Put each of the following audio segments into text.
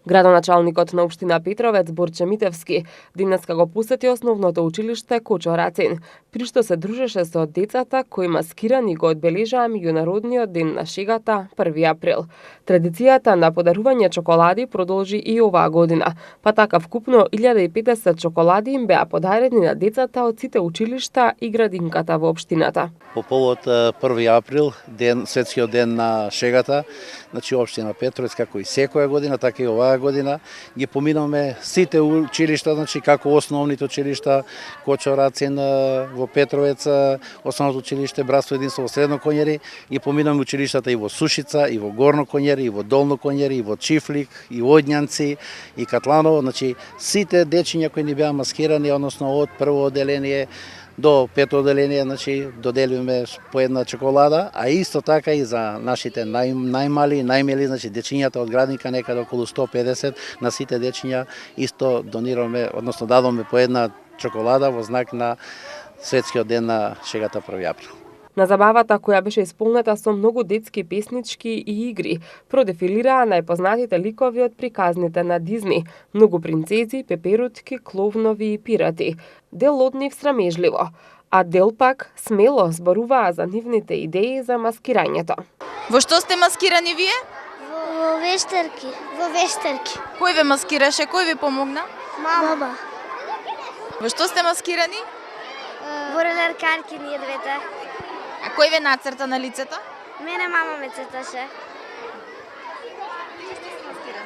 Градоначалникот на општина Петровец Борче Митевски денеска го посети основното училиште Кочо Рацин, при што се дружеше со децата кои маскирани го одбележаа меѓународниот ден на шегата 1 април. Традицијата на подарување чоколади продолжи и оваа година, па така вкупно 1050 чоколади им беа подарени на децата од сите училишта и градинката во општината. По повод 1 април, светскиот ден на шегата, значи општина Петровец како и секоја година, така и оваа година ги поминуваме сите училишта, значи како основните училишта Кочо Рацин во Петровец, основното училиште Братство единство во Средно Конјери, ги поминуваме училиштата и во Сушица, и во Горно Конјери, и во Долно Конјери, и во Чифлик, и Одњанци, и Катланово, значи сите дечиња кои ни беа маскирани, односно од прво оделение до пето оделение, значи доделуваме по една чоколада, а исто така и за нашите најмали, најмели, значи дечињата од градинка, некаде околу 150 на сите дечиња исто донираме, односно дадоме по една чоколада во знак на светскиот ден на шегата 1 април. На забавата, која беше исполнета со многу детски песнички и игри, продефилираа најпознатите ликови од приказните на Дизни, многу принцези, пеперутки, кловнови и пирати. Дел од нив срамежливо, а дел пак смело зборуваа за нивните идеи за маскирањето. Во што сте маскирани вие? Во вештерки. Во вештерки. Кој ве маскираше? Кој ви помогна? Мама. Во што сте маскирани? Во релеркарки ние двете. А кој ве нацрта на лицето? Мене мама ме црташе.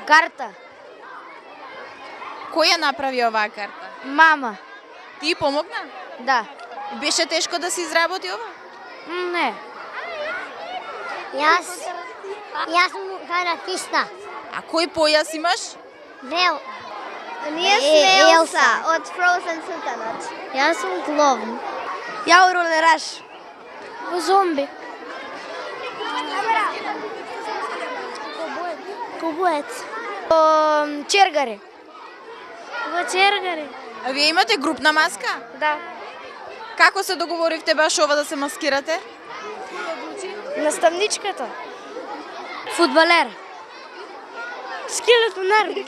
Карта. Кој ја направи оваа карта? Мама. Ти помогна? Да. Беше тешко да се изработи ова? Не. Јас сум каратиста. А кој појас имаш? Бел. Ние сме Елса од Frozen Султанот. Јас сум клоун. Ја ролераш. Во зомби. Кобоец. Чергари. Во чергари. А вие имате групна маска? Да. Како се договоривте баш ова да се маскирате? Наставничката. Фудбалер. Скелетонар.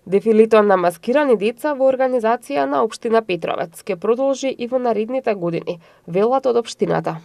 Дефилито на маскирани деца во организација на општина Петровец ќе продолжи и во наредните години, велат од општината.